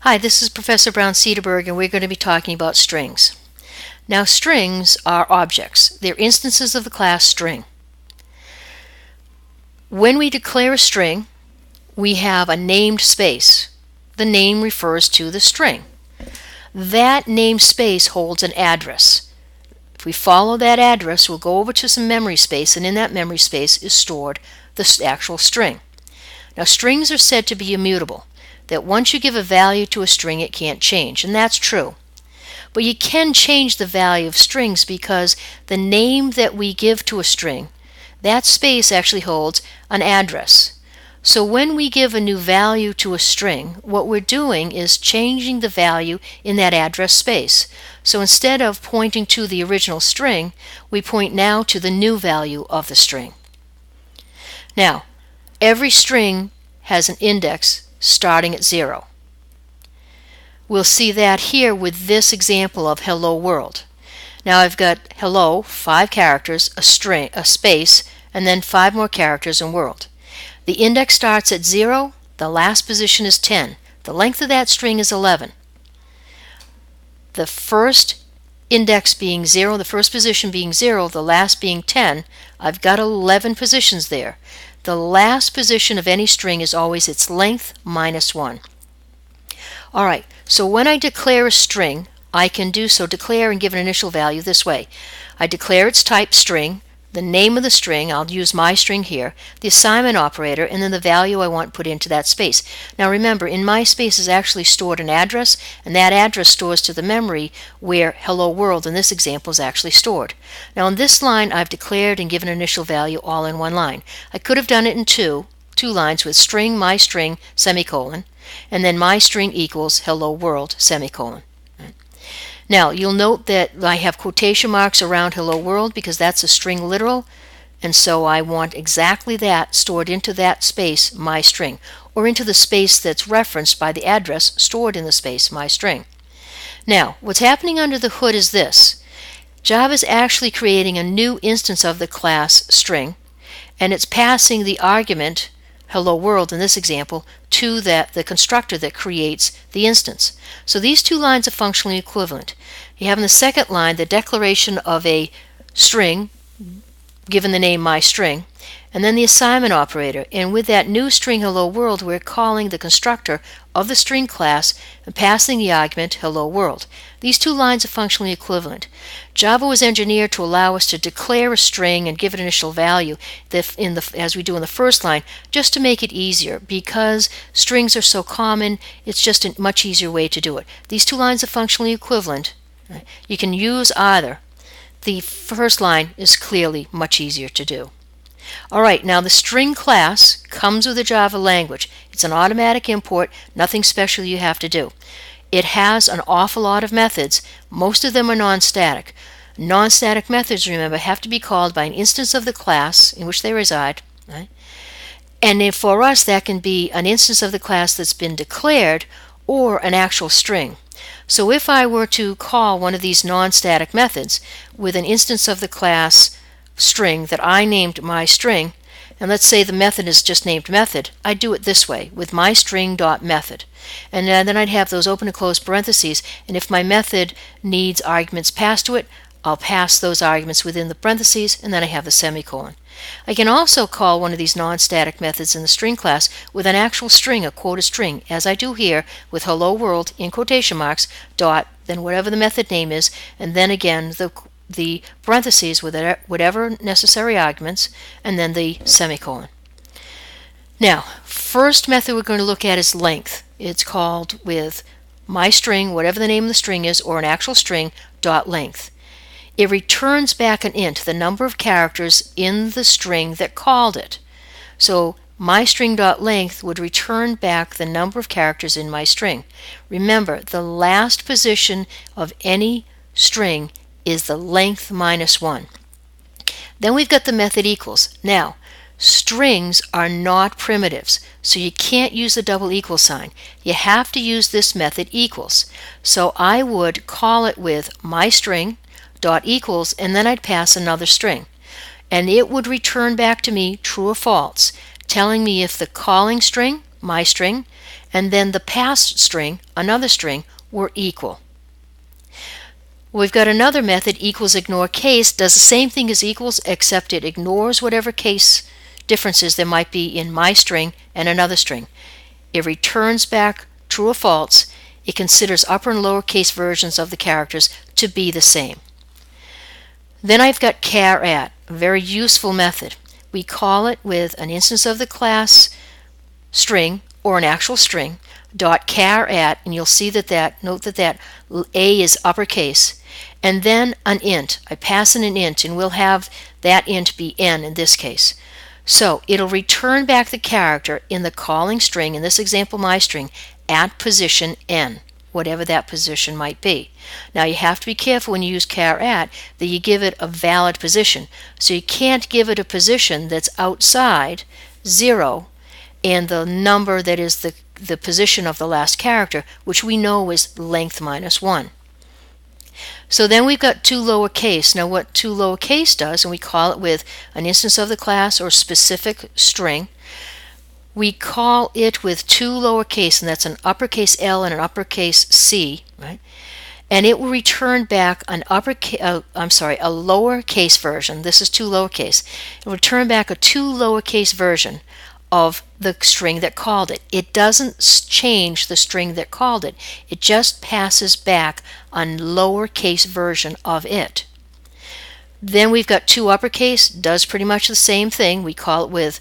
Hi, this is Professor Brown-Cedarberg, and we're going to be talking about strings. Now, strings are objects. They're instances of the class string. When we declare a string, we have a named space. The name refers to the string. That named space holds an address. If we follow that address, we'll go over to some memory space, and in that memory space is stored the actual string. Now, strings are said to be immutable, that once you give a value to a string, it can't change, and that's true. But you can change the value of strings because the name that we give to a string, that space actually holds an address. So when we give a new value to a string, what we're doing is changing the value in that address space. So instead of pointing to the original string, we point now to the new value of the string. Now, every string has an index starting at 0. We'll see that here with this example of hello world. Now I've got hello, 5 characters, a string, a space, and then 5 more characters in world. The index starts at 0, the last position is 10. The length of that string is 11. The first index being 0, the first position being 0, the last being 10, I've got 11 positions there. The last position of any string is always its length minus 1. Alright, so when I declare a string, I can declare and give an initial value this way. I declare its type string, the name of the string, I'll use my string here, the assignment operator, and then the value I want put into that space. Now remember, in my space is actually stored an address, and that address stores to the memory where hello world in this example is actually stored. Now in this line, I've declared and given an initial value all in one line. I could have done it in two lines with string, my string, semicolon, and then my string equals hello world, semicolon. Now, you'll note that I have quotation marks around hello world because that's a string literal, and so I want exactly that stored into that space, my string, or into the space that's referenced by the address stored in the space, my string. Now, what's happening under the hood is this. Java is actually creating a new instance of the class string, and it's passing the argument hello world in this example to the constructor that creates the instance. So these two lines are functionally equivalent. You have in the second line the declaration of a string given the name my string, and then the assignment operator, and with that new string hello world we're calling the constructor of the string class and passing the argument hello world. These two lines are functionally equivalent. Java was engineered to allow us to declare a string and give it initial value as we do in the first line, just to make it easier. Because strings are so common, it's just a much easier way to do it. These two lines are functionally equivalent. You can use either. The first line is clearly much easier to do. Alright, now the string class comes with the Java language. It's an automatic import, nothing special you have to do. It has an awful lot of methods. Most of them are non-static. Non-static methods, remember, have to be called by an instance of the class in which they reside. Right? And then for us, that can be an instance of the class that's been declared or an actual string. So if I were to call one of these non-static methods with an instance of the class string that I named my string, and let's say the method is just named method, I'd do it this way with my string.method. And then I'd have those open and close parentheses, and if my method needs arguments passed to it, I'll pass those arguments within the parentheses, and then I have the semicolon. I can also call one of these non-static methods in the string class with an actual string, a quota string, as I do here with hello world in quotation marks, dot, then whatever the method name is, and then again the parentheses with whatever necessary arguments, and then the semicolon. Now, first method we're going to look at is length. It's called with my string, whatever the name of the string is, or an actual string, dot length. It returns back an int, the number of characters in the string that called it. So my string.length would return back the number of characters in my string. Remember, the last position of any string is the length minus 1. Then we've got the method equals. Now, strings are not primitives, so you can't use the double equal sign. You have to use this method equals. So I would call it with my string dot equals, and then I'd pass another string. And it would return back to me true or false, telling me if the calling string, my string, and then the past string, another string, were equal. We've got another method, equals ignore case, does the same thing as equals, except it ignores whatever case differences there might be in my string and another string. It returns back true or false. It considers upper and lower case versions of the characters to be the same. Then I've got char at, a very useful method. We call it with an instance of the class string or an actual string, dot char at, and you'll see that note that A is uppercase, and then an int. I pass in an int, and we'll have that int be n in this case. So it'll return back the character in the calling string, in this example my string, at position n, whatever that position might be. Now you have to be careful when you use char at that you give it a valid position. So you can't give it a position that's outside 0 and the number that is the position of the last character, which we know is length minus 1. So then we've got to lowercase. Now what to lowercase does, and we call it with an instance of the class or specific string, we call it with to lowercase, and that's an uppercase L and an uppercase C, right? And it will return back a lowercase version. This is to lowercase. It will return back a to lowercase version of the string that called it. It doesn't change the string that called it. It just passes back a lowercase version of it. Then we've got to uppercase, does pretty much the same thing. We call it with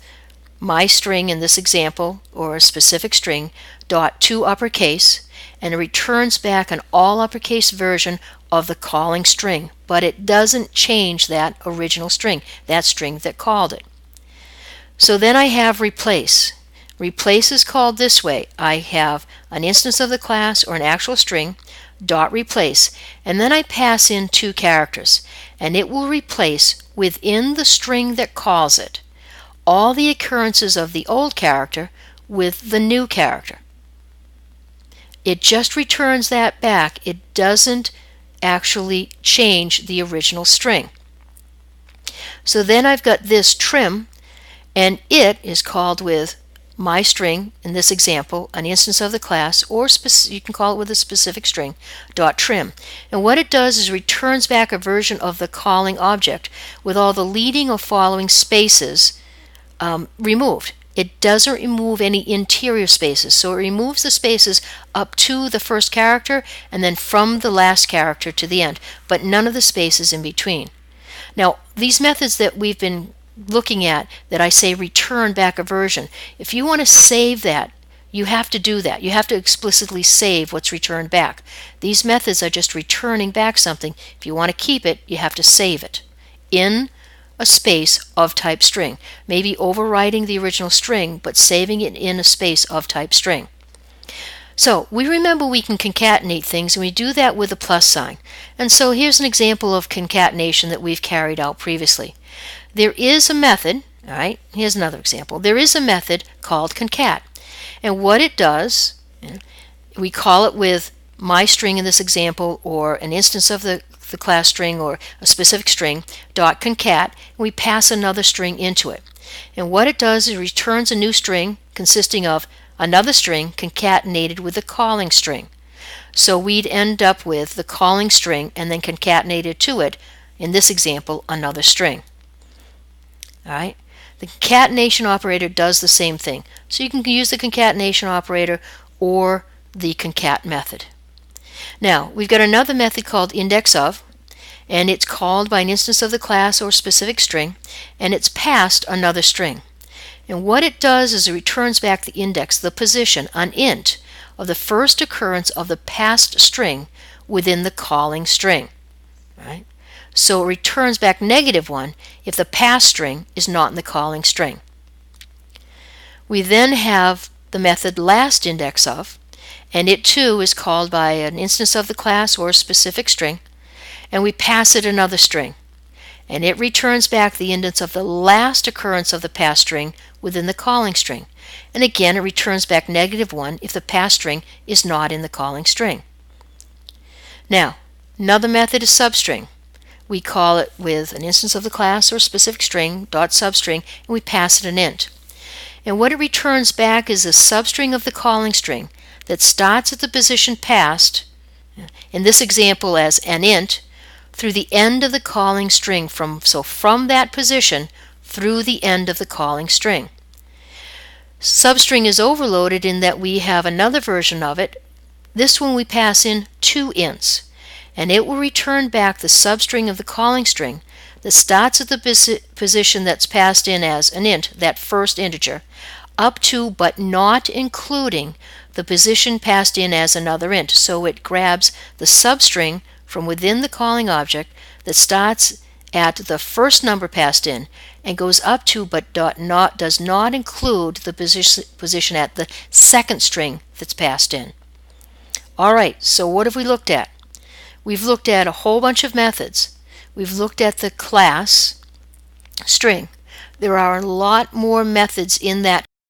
my string in this example, or a specific string, dot to uppercase, and it returns back an all uppercase version of the calling string, but it doesn't change that original string, that string that called it. So then I have replace. Replace is called this way. I have an instance of the class or an actual string, dot replace, and then I pass in 2 characters, and it will replace within the string that calls it all the occurrences of the old character with the new character. It just returns that back. It doesn't actually change the original string. So then I've got this trim, and it is called with my string, in this example, an instance of the class, or you can call it with a specific string, dot trim. And what it does is returns back a version of the calling object with all the leading or following spaces removed. It doesn't remove any interior spaces, so it removes the spaces up to the first character and then from the last character to the end, but none of the spaces in between. Now, these methods that we've been looking at, that I say return back a version, if you want to save that, you have to do that. You have to explicitly save what's returned back. These methods are just returning back something. If you want to keep it, you have to save it in a space of type string, maybe overriding the original string, but saving it in a space of type string. So we remember we can concatenate things, and we do that with a plus sign. And so here's an example of concatenation that we've carried out previously. There is a method, all right, here's another example. There is a method called concat. And what it does, we call it with my string in this example, or an instance of the class string or a specific string, dot concat, and we pass another string into it. And what it does is returns a new string consisting of another string concatenated with the calling string. So we'd end up with the calling string and then concatenated to it, in this example, another string. All right? The concatenation operator does the same thing. So you can use the concatenation operator or the concat method. Now, we've got another method called index of, and it's called by an instance of the class or specific string, and it's passed another string. And what it does is it returns back the index, the position, an int, of the first occurrence of the passed string within the calling string. Right? So it returns back -1 if the passed string is not in the calling string. We then have the method last index of, and it too is called by an instance of the class or a specific string, and we pass it another string, and it returns back the index of the last occurrence of the passed string within the calling string. And again, it returns back -1 if the passed string is not in the calling string. Now, another method is substring. We call it with an instance of the class or specific string, dot substring, and we pass it an int. And what it returns back is a substring of the calling string that starts at the position passed, in this example as an int, through the end of the calling string, from that position through the end of the calling string. Substring is overloaded in that we have another version of it. This one we pass in 2 ints, and it will return back the substring of the calling string that starts at the position that's passed in as an int, that first integer, up to but not including the position passed in as another int. So it grabs the substring from within the calling object that starts at the first number passed in and goes up to but does not include the position at the second string that's passed in. Alright, so what have we looked at? We've looked at a whole bunch of methods. We've looked at the class string. There are a lot more methods in that